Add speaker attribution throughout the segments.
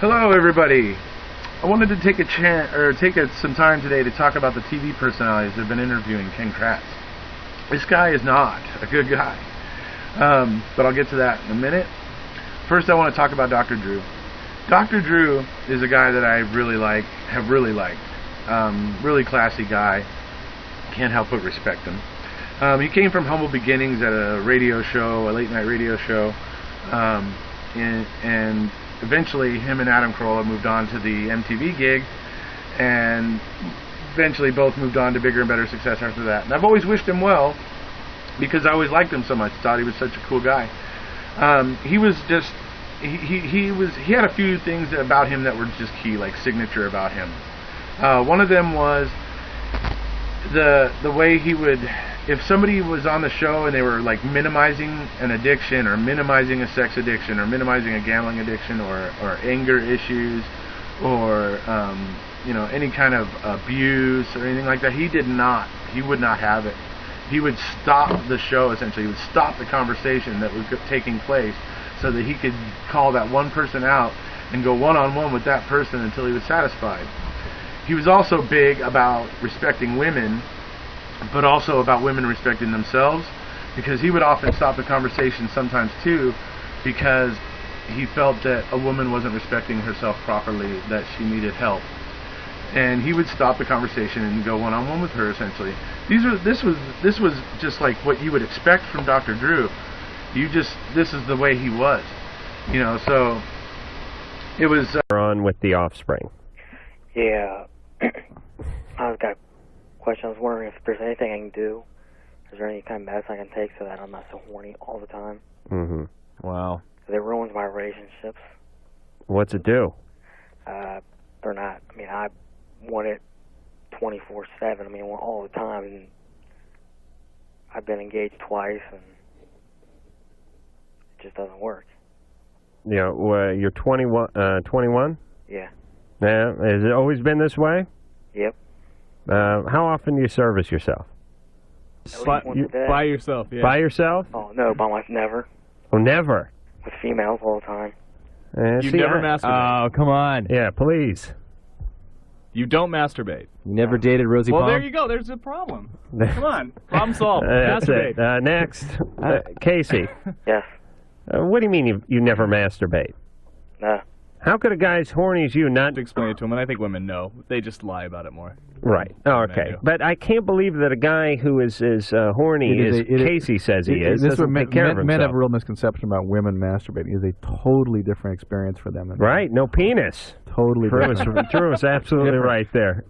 Speaker 1: Hello, everybody. I wanted to take some time today to talk about the TV personalities I've been interviewing, Ken Kratz. This guy is not a good guy, but I'll get to that in a minute. First, I want to talk about Dr. Drew. Dr. Drew is a guy that I have really liked. Really classy guy. Can't help but respect him. He came from humble beginnings at a radio show, a late-night radio show, and eventually him and Adam Carolla moved on to the MTV gig, and eventually both moved on to bigger and better success after that. And I've always wished him well because I always liked him so much. Thought he was such a cool guy. He was just he had a few things about him that were just key, like signature about him. One of them was the way he would, if somebody was on the show and they were like minimizing an addiction or minimizing a sex addiction or minimizing a gambling addiction or anger issues or any kind of abuse or anything like that, he would not have it. He would stop the show, essentially. He would stop the conversation that was taking place so that he could call that one person out and go one-on-one with that person until he was satisfied. He was also big about respecting women, but also about women respecting themselves, because he would often stop the conversation sometimes too because he felt that a woman wasn't respecting herself properly, that she needed help. And he would stop the conversation and go one-on-one with her, essentially. This was just like what you would expect from Dr. Drew. This is the way he was. So it was
Speaker 2: on with the Offspring.
Speaker 3: Yeah. I've got a question. I was wondering if there's anything I can do. Is there any kind of medicine I can take so that I'm not so horny all the time?
Speaker 2: Mm-hmm.
Speaker 4: Wow.
Speaker 3: It ruins my relationships.
Speaker 2: What's it do?
Speaker 3: They're not. I mean, I want it 24/7. I mean, all the time. And I've been engaged twice, and it just doesn't work.
Speaker 2: Yeah, you're 21? 21?
Speaker 3: Yeah.
Speaker 2: Yeah. Has it always been this way?
Speaker 3: Yep.
Speaker 2: How often do you service yourself?
Speaker 4: By yourself, yeah.
Speaker 2: By yourself?
Speaker 3: Oh, no, by myself, never.
Speaker 2: Oh, never?
Speaker 3: With females all the time.
Speaker 4: You never masturbate.
Speaker 5: Oh, come on.
Speaker 2: Yeah, please.
Speaker 4: You don't masturbate.
Speaker 5: You never dated Rosie
Speaker 4: Well,
Speaker 5: Palm?
Speaker 4: there you go. There's a problem. Come on. Problem solved.
Speaker 2: That's
Speaker 4: Masturbate.
Speaker 2: it. Next. Casey.
Speaker 3: Yes.
Speaker 2: What do you mean you never masturbate?
Speaker 3: No.
Speaker 2: How could a guy as horny as you not...
Speaker 4: To explain it to them, and I think women know. They just lie about it more.
Speaker 2: Right. Oh, okay. But I can't believe that a guy who is horny as Casey says he is doesn't take care of himself.
Speaker 6: Men have a real misconception about women masturbating. It is a totally different experience for them.
Speaker 2: Right. No penis.
Speaker 6: Totally different.
Speaker 2: Drew was absolutely right there.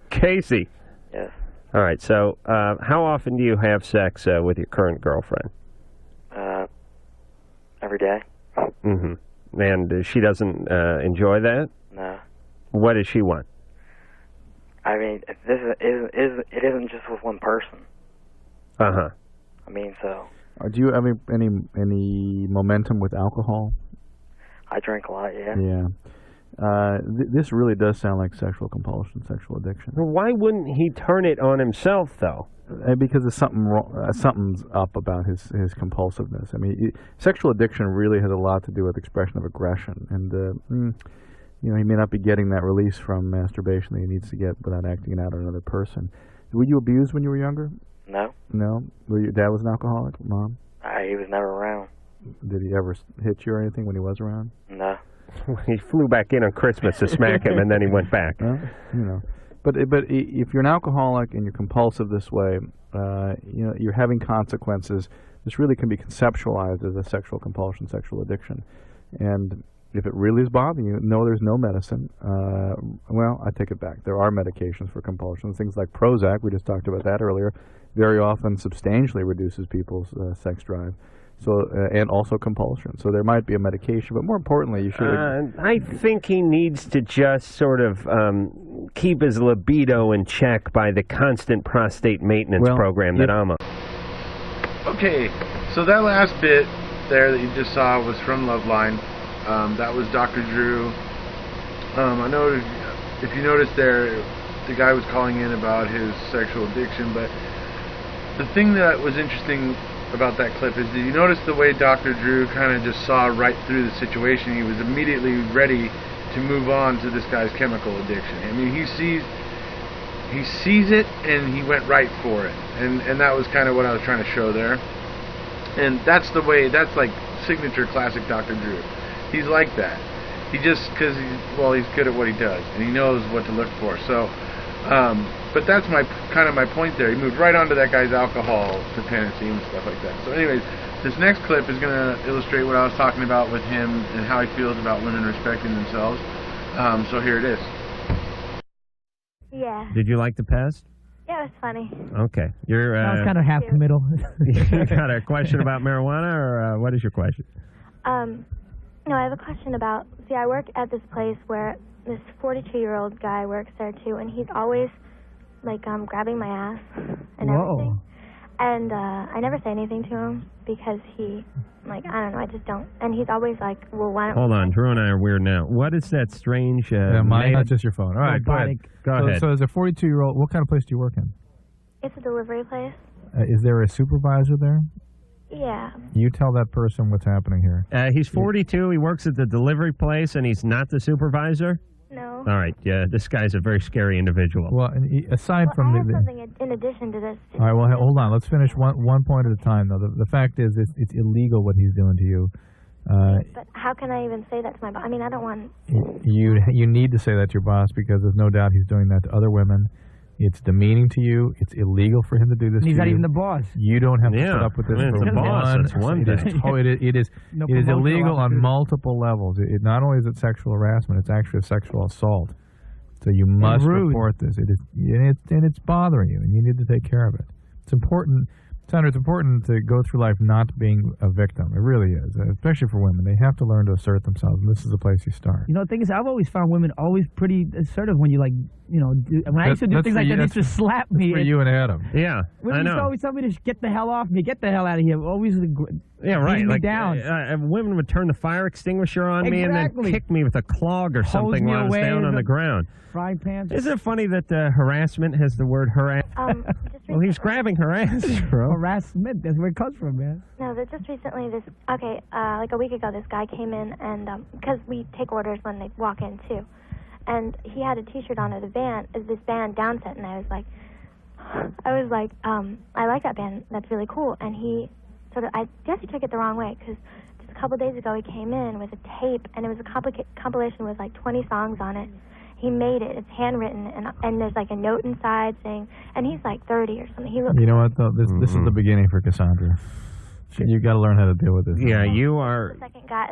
Speaker 2: Casey.
Speaker 3: Yes.
Speaker 2: All right. So how often do you have sex with your current girlfriend?
Speaker 3: Every day.
Speaker 2: Mm-hmm. And she doesn't enjoy that?
Speaker 3: No.
Speaker 2: What does she want?
Speaker 3: I mean, it isn't just with one person.
Speaker 2: Uh-huh.
Speaker 3: I mean, so...
Speaker 6: Do you have any momentum with alcohol?
Speaker 3: I drink a lot, yeah.
Speaker 6: Yeah. This really does sound like sexual compulsion, sexual addiction.
Speaker 2: Well, why wouldn't he turn it on himself, though?
Speaker 6: Because there's something wrong, something's up about his compulsiveness. I mean, sexual addiction really has a lot to do with expression of aggression, and he may not be getting that release from masturbation that he needs to get without acting it out on another person. Were you abused when you were younger?
Speaker 3: No.
Speaker 6: No. Your dad was an alcoholic, Mom?
Speaker 3: He was never around.
Speaker 6: Did he ever hit you or anything when he was around?
Speaker 3: No.
Speaker 2: He flew back in on Christmas to smack him, and then he went back.
Speaker 6: Well, But if you're an alcoholic and you're compulsive this way, you're having consequences. This really can be conceptualized as a sexual compulsion, sexual addiction. And if it really is bothering you, no, there's no medicine. Well, I take it back. There are medications for compulsion. Things like Prozac, we just talked about that earlier, very often substantially reduces people's sex drive. So and also compulsion. So there might be a medication, but more importantly, you should...
Speaker 2: I think he needs to just sort of keep his libido in check by the constant prostate maintenance program that I'm on.
Speaker 1: Okay, so that last bit there that you just saw was from Loveline. That was Dr. Drew. I know if you noticed there, the guy was calling in about his sexual addiction, but the thing that was interesting about that clip is, did you notice the way Dr. Drew kind of just saw right through the situation? He was immediately ready to move on to this guy's chemical addiction. I mean, he sees it, and he went right for it, and that was kind of what I was trying to show there. And that's the way. That's like signature classic Dr. Drew. He's like that. He just because he's good at what he does, and he knows what to look for. So, but that's my point there. He moved right onto that guy's alcohol dependency and stuff like that. So, anyways, this next clip is going to illustrate what I was talking about with him and how he feels about women respecting themselves. So here it is.
Speaker 5: Yeah.
Speaker 2: Did you like the pest?
Speaker 5: Yeah, it was funny.
Speaker 2: Okay. You're
Speaker 7: I was kind of half committal.
Speaker 2: You got a question about marijuana, or what is your question?
Speaker 5: No, I have a question about, I work at this place where this 42-year-old guy works there too, and he's always, like, grabbing my ass and everything. And I never say anything to him because he, like, I don't know, I just don't. And he's always like, well, why don't...
Speaker 2: Hold on, Drew and I are weird now. What is that strange...
Speaker 6: mine, not just your phone. All right, go ahead.
Speaker 2: Go ahead.
Speaker 6: So as a 42-year-old, what kind of place do you work in?
Speaker 5: It's a delivery place.
Speaker 6: Is there a supervisor there?
Speaker 5: Yeah.
Speaker 6: You tell that person what's happening here.
Speaker 2: He's 42, he works at the delivery place, and he's not the supervisor?
Speaker 5: No.
Speaker 2: All right, yeah, this guy's a very scary individual.
Speaker 6: Well, aside from
Speaker 5: I have something in addition to this.
Speaker 6: All right, well, hold on. Let's finish one point at a time, though. The fact is, it's illegal what he's doing to you.
Speaker 5: But how can I even say that to my boss? I mean, I don't want...
Speaker 6: You need to say that to your boss because there's no doubt he's doing that to other women. It's demeaning to you. It's illegal for him to do this to you.
Speaker 7: He's not even the boss.
Speaker 6: You don't have to put up with this
Speaker 2: for
Speaker 6: for
Speaker 2: one. That's one thing.
Speaker 6: It is illegal on multiple levels. Not only is it sexual harassment, it's actually a sexual assault. So you must report this. And it's bothering you, and you need to take care of it. It's important. Sandra, it's important to go through life not being a victim. It really is, especially for women. They have to learn to assert themselves, and this is the place you start.
Speaker 7: You know, the thing is, I've always found women always pretty assertive when you, like, you know, when I used to do things like that, they used to slap me.
Speaker 6: For you and Adam.
Speaker 2: Yeah,
Speaker 7: women
Speaker 2: I know.
Speaker 7: used to always tell me to get the hell off me, get the hell out of here. Always
Speaker 2: right.
Speaker 7: Like, down.
Speaker 2: Women would turn the fire extinguisher on me and then kick me with a clog or something while I was down on the ground.
Speaker 7: Frying pans.
Speaker 2: Isn't it funny that harassment has the word harass? Well, he's grabbing her ass, bro.
Speaker 7: Harassment, that's where it comes from, man.
Speaker 5: No, but just recently, like a week ago, this guy came in, and because we take orders when they walk in, too. And he had a T-shirt on of this band, Downset, and I was like, I like that band, that's really cool. And he I guess he took it the wrong way, because just a couple days ago, he came in with a tape, and it was a compilation with like 20 songs on it. He made it. It's handwritten, and there's like a note inside saying, and he's like 30 or something. He looks.
Speaker 6: You know what though? This is the beginning for Cassandra. You got to learn how to deal with this.
Speaker 2: Yeah, you are.
Speaker 5: The second guy,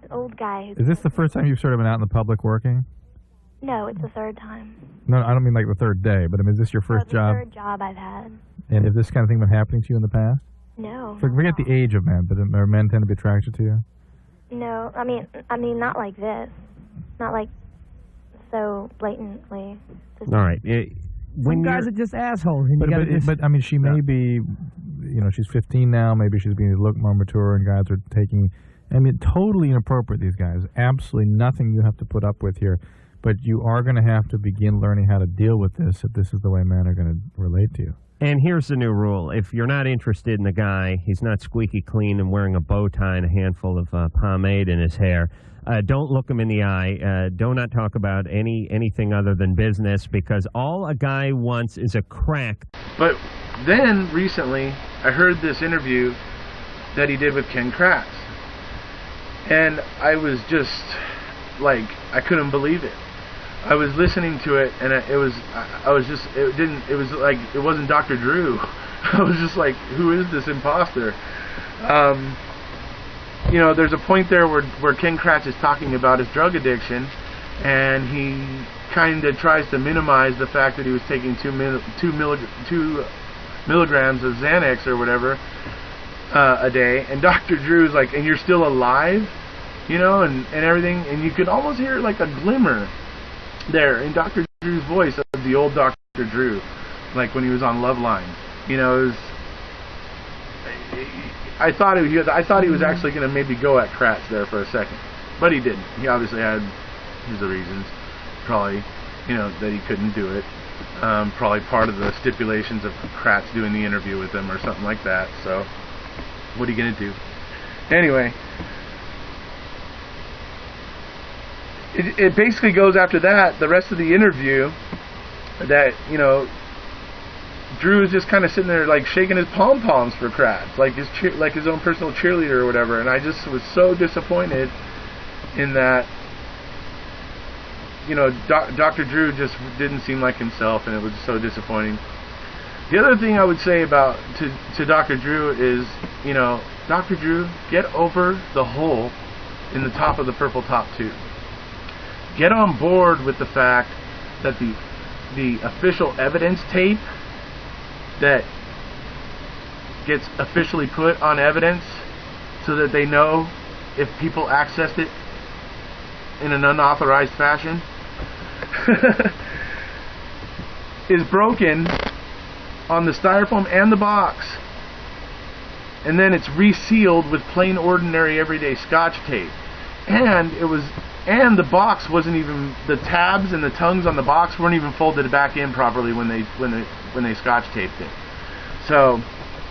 Speaker 5: old guy.
Speaker 6: Is this the first time you've sort of been out in the public working?
Speaker 5: No, it's the third time.
Speaker 6: No, I don't mean like the third day, but I mean, is this your first job?
Speaker 5: Third job I've had.
Speaker 6: And has this kind of thing been happening to you in the past?
Speaker 5: No.
Speaker 6: Forget the age of men, but are men tend to be attracted to you?
Speaker 5: No, I mean, not like this. Not like so blatantly.
Speaker 2: All right.
Speaker 7: Some guys are just assholes.
Speaker 6: But I mean, she may be, you know, she's 15 now. Maybe she's beginning to look more mature, and guys are taking. I mean, totally inappropriate. These guys, absolutely nothing you have to put up with here. But you are going to have to begin learning how to deal with this if this is the way men are going to relate to you.
Speaker 2: And here's the new rule. If you're not interested in the guy, he's not squeaky clean and wearing a bow tie and a handful of pomade in his hair, don't look him in the eye. Do not talk about anything other than business, because all a guy wants is a crack.
Speaker 1: But then, recently, I heard this interview that he did with Ken Kratz. And I was just, like, I couldn't believe it. I was listening to it, and it was like, it wasn't Dr. Drew. I was just like, who is this imposter? You know, there's a point there where Ken Kratz is talking about his drug addiction, and he kind of tries to minimize the fact that he was taking 2 milligrams of Xanax or whatever a day, and Dr. Drew's like, and you're still alive, you know, and everything, and you could almost hear like a glimmer there in Dr. Drew's voice of the old Dr. Drew, like when he was on Loveline. You know, it was, I thought he was actually going to maybe go at Kratz there for a second, but he didn't. He obviously had his reasons, probably, you know, that he couldn't do it. Probably part of the stipulations of Kratz doing the interview with him or something like that. So, what are you going to do? Anyway, it basically goes after that, the rest of the interview, that, you know, Drew is just kind of sitting there like shaking his pom-poms for Kratz, like his own personal cheerleader or whatever, and I just was so disappointed in that. You know, Dr. Drew just didn't seem like himself, and it was so disappointing. The other thing I would say about to Dr. Drew is, you know, Dr. Drew, get over the hole in the top of the purple top tube. Get on board with the fact that the official evidence tape that gets officially put on evidence so that they know if people accessed it in an unauthorized fashion is broken on the styrofoam and the box, and then it's resealed with plain ordinary everyday Scotch tape, and the box wasn't even, the tabs and the tongues on the box weren't even folded back in properly when they Scotch taped it. So,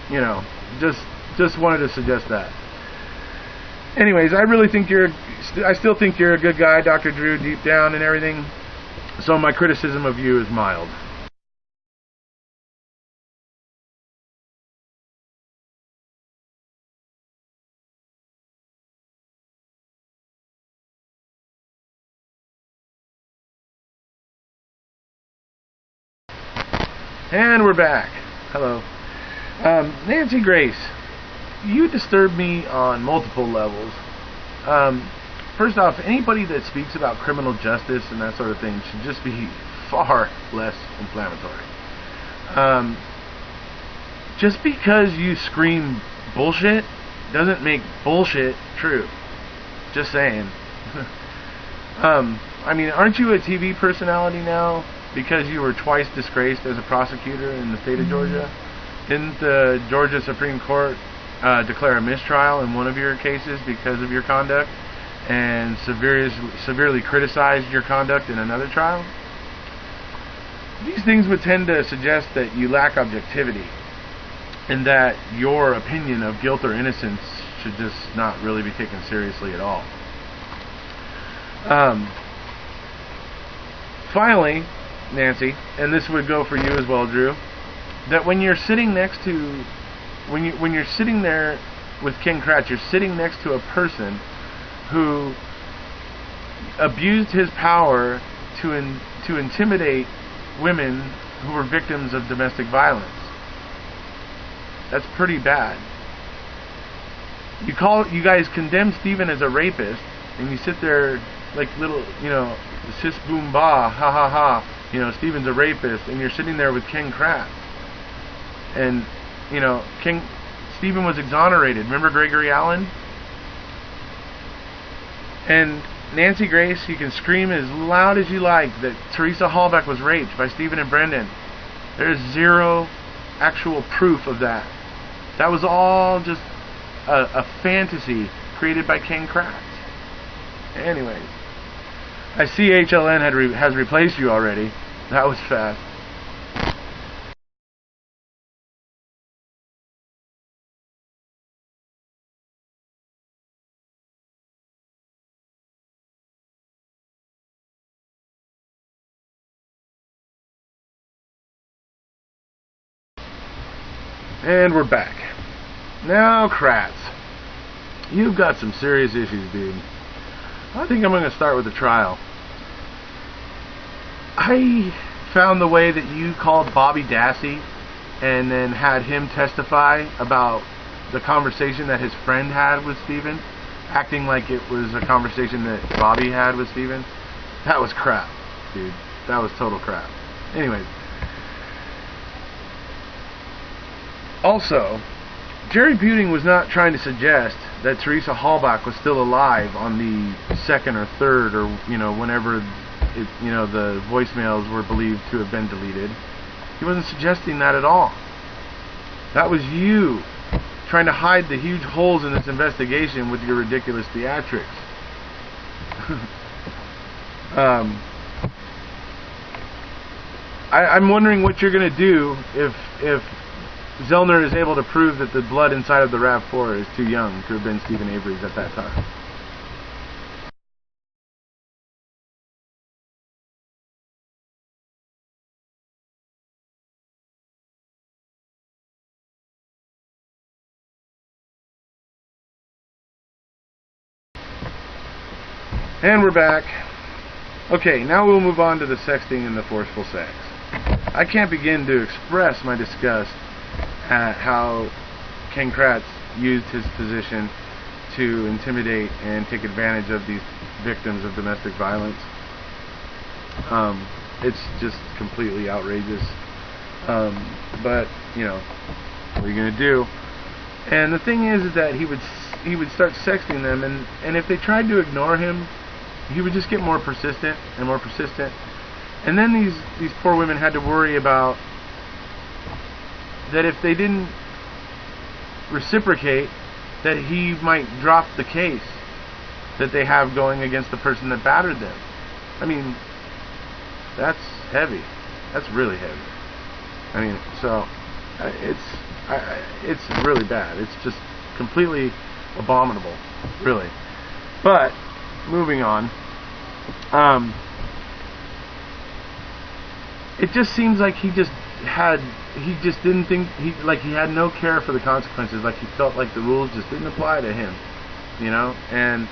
Speaker 1: you know, just wanted to suggest that. Anyways, I still think you're a good guy, Dr. Drew, deep down and everything. So my criticism of you is mild. And we're back. Hello. Nancy Grace, you disturb me on multiple levels. First off, anybody that speaks about criminal justice and that sort of thing should just be far less inflammatory. Just because you scream bullshit doesn't make bullshit true. Just saying. I mean, aren't you a TV personality now because you were twice disgraced as a prosecutor in the state of Georgia? Didn't the Georgia Supreme Court declare a mistrial in one of your cases because of your conduct, and severely criticized your conduct in another trial? These things would tend to suggest that you lack objectivity, and that your opinion of guilt or innocence should just not really be taken seriously at all. Finally, Nancy, and this would go for you as well, Drew, that when you're sitting next to, when you're sitting there with Ken Kratz, you're sitting next to a person who abused his power to intimidate women who were victims of domestic violence. That's pretty bad. You guys condemn Stephen as a rapist, and you sit there like little, you know, sis boom ba, ha ha ha, you know, Stephen's a rapist, and you're sitting there with Ken Kratz. And, you know, Stephen was exonerated. Remember Gregory Allen? And Nancy Grace, you can scream as loud as you like that Teresa Hallbeck was raped by Stephen and Brendan. There's zero actual proof of that. That was all just a fantasy created by Ken Kratz. Anyways, I see HLN has replaced you already. That was fast. And we're back. Now, Kratz, you've got some serious issues, dude. I think I'm going to start with the trial. I found the way that you called Bobby Dassey and then had him testify about the conversation that his friend had with Stephen, acting like it was a conversation that Bobby had with Stephen. That was crap, dude. That was total crap. Anyways. Also, Jerry Buting was not trying to suggest that Teresa Hallbeck was still alive on the second or third, or, you know, whenever it, you know, the voicemails were believed to have been deleted. He wasn't suggesting that at all. That was you trying to hide the huge holes in this investigation with your ridiculous theatrics. I'm wondering what you're going to do if Zellner is able to prove that the blood inside of the RAV4 is too young to have been Stephen Avery's at that time. And we're back. Okay, now we'll move on to the sexting and the forceful sex. I can't begin to express my disgust at how Ken Kratz used his position to intimidate and take advantage of these victims of domestic violence. It's just completely outrageous. But, you know, what are you going to do? And the thing is that he would start sexting them, and if they tried to ignore him, he would just get more persistent and more persistent. And then these poor women had to worry about that if they didn't reciprocate, that he might drop the case that they have going against the person that battered them. I mean, that's heavy. That's really heavy. I mean, so it's really bad. It's just completely abominable, really. But moving on, it just seems like he just didn't think, he had no care for the consequences. Like he felt like the rules just didn't apply to him, you know. And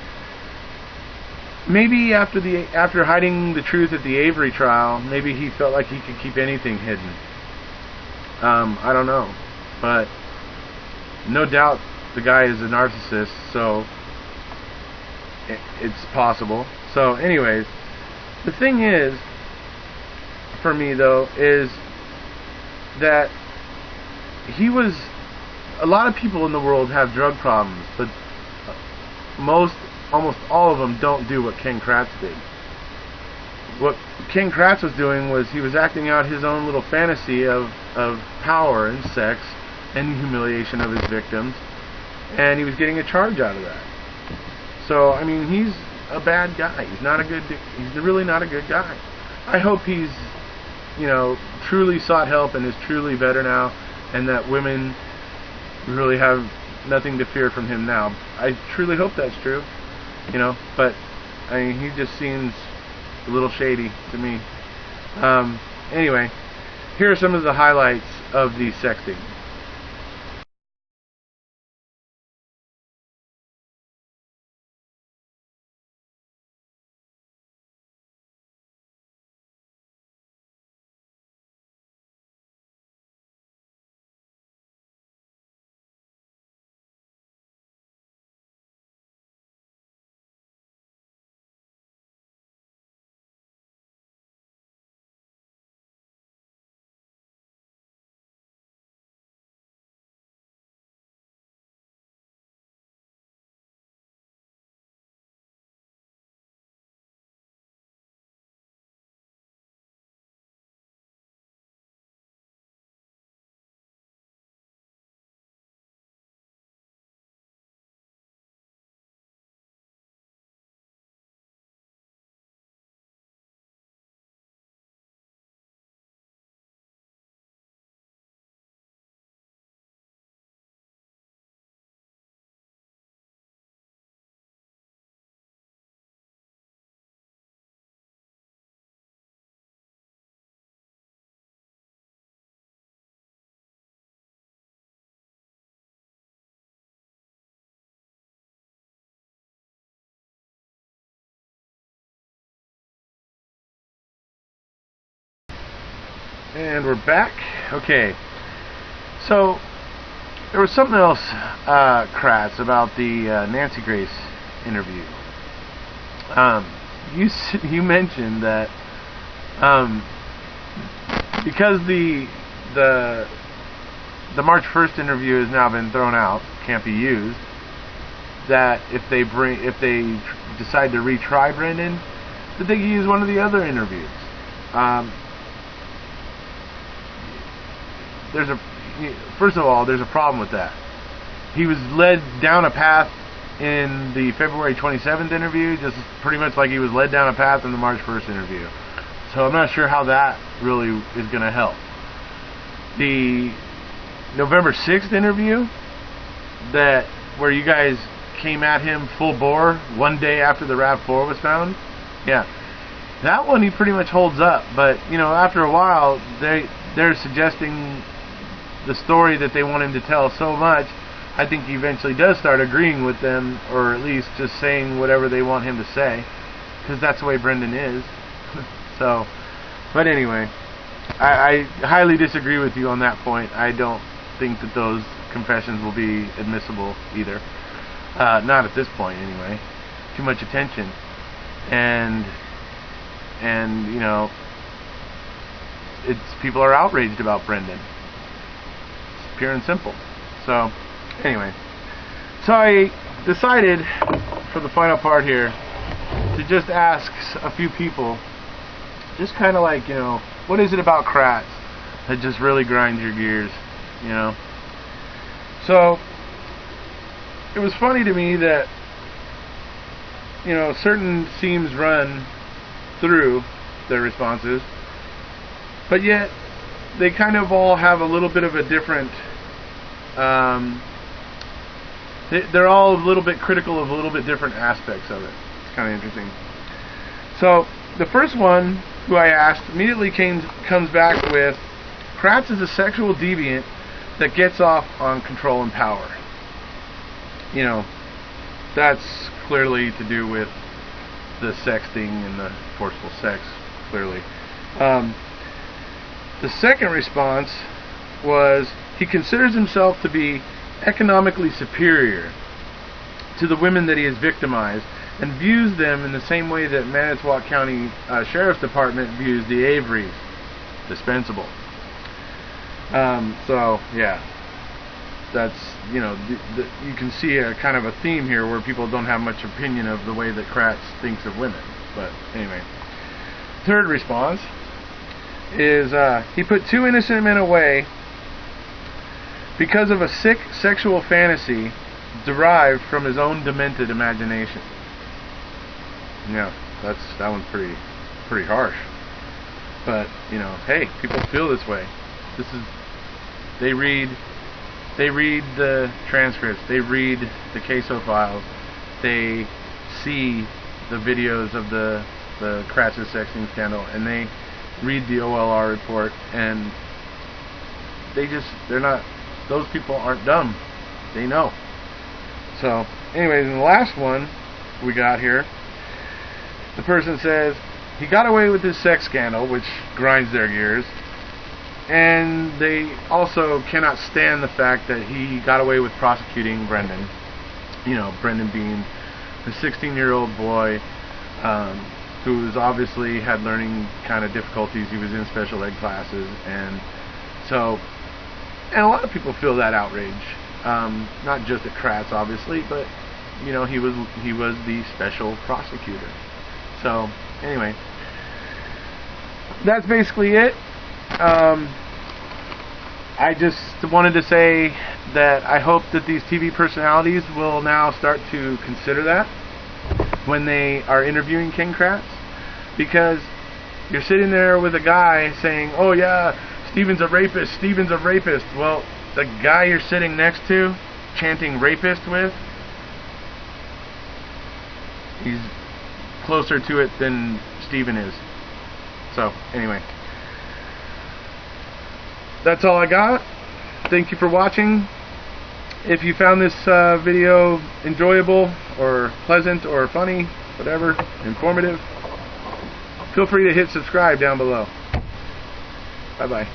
Speaker 1: maybe after hiding the truth at the Avery trial, maybe he felt like he could keep anything hidden. I don't know, but no doubt the guy is a narcissist, so it's possible. So anyways, the thing is, for me though, is that a lot of people in the world have drug problems, but almost all of them don't do what Ken Kratz did. What Ken Kratz was doing was he was acting out his own little fantasy of power and sex and humiliation of his victims, and he was getting a charge out of that. So I mean, he's a bad guy. He's really not a good guy. I hope he's, you know, truly sought help and is truly better now, and that women really have nothing to fear from him now. I truly hope that's true, you know, but I mean, he just seems a little shady to me. Anyway, here are some of the highlights of the sexting. And we're back. Okay, so there was something else, Kratz, about the Nancy Grace interview. You mentioned that because the March 1st interview has now been thrown out, can't be used, that if they decide to retry Brendan, that they can use one of the other interviews. First of all, there's a problem with that. He was led down a path in the February 27th interview, just pretty much like he was led down a path in the March 1st interview. So I'm not sure how that really is going to help. The November 6th interview, where you guys came at him full bore one day after the RAV4 was found, yeah, that one he pretty much holds up. But you know, after a while, they're suggesting the story that they want him to tell so much, I think he eventually does start agreeing with them, or at least just saying whatever they want him to say. because that's the way Brendan is. So, but anyway, I highly disagree with you on that point. I don't think that those confessions will be admissible either. Not at this point, anyway. Too much attention, and you know, people are outraged about Brendan. It's pure and simple. So, anyway, so I decided for the final part here to just ask a few people, just kind of like, you know, what is it about Kratz that just really grinds your gears, you know? So it was funny to me that, you know, certain themes run through their responses, but yet they kind of all have a little bit of a different, they're all a little bit critical of a little bit different aspects of it. It's kind of interesting. So the first one who I asked immediately comes back with, Kratz is a sexual deviant that gets off on control and power. You know, that's clearly to do with the sexting and the forceful sex, clearly. The second response was, he considers himself to be economically superior to the women that he has victimized, and views them in the same way that Manitowoc County Sheriff's Department views the Averys, dispensable. So yeah, that's, you know, you can see a kind of a theme here where people don't have much opinion of the way that Kratz thinks of women. But anyway, third response is, he put two innocent men away because of a sick sexual fantasy derived from his own demented imagination. Yeah, that one's pretty harsh. But, you know, hey, people feel this way. They read the transcripts, they read the CASO files, they see the videos of the Kratz's sexting scandal, and they read the OLR report, and they're not, those people aren't dumb. They know. So, anyways, in the last one we got here, the person says he got away with his sex scandal, which grinds their gears, and they also cannot stand the fact that he got away with prosecuting Brendan. You know, Brendan being a 16-year-old boy who's obviously had learning kind of difficulties. He was in special ed classes, and a lot of people feel that outrage. Not just at Kratz, obviously, but you know, he was the special prosecutor. So anyway, that's basically it. I just wanted to say that I hope that these TV personalities will now start to consider that when they are interviewing Ken Kratz, because you're sitting there with a guy saying, oh yeah, Steven's a rapist, Steven's a rapist. Well, the guy you're sitting next to, chanting rapist with, he's closer to it than Steven is. So, anyway. That's all I got. Thank you for watching. If you found this video enjoyable or pleasant or funny, whatever, informative, feel free to hit subscribe down below. Bye-bye.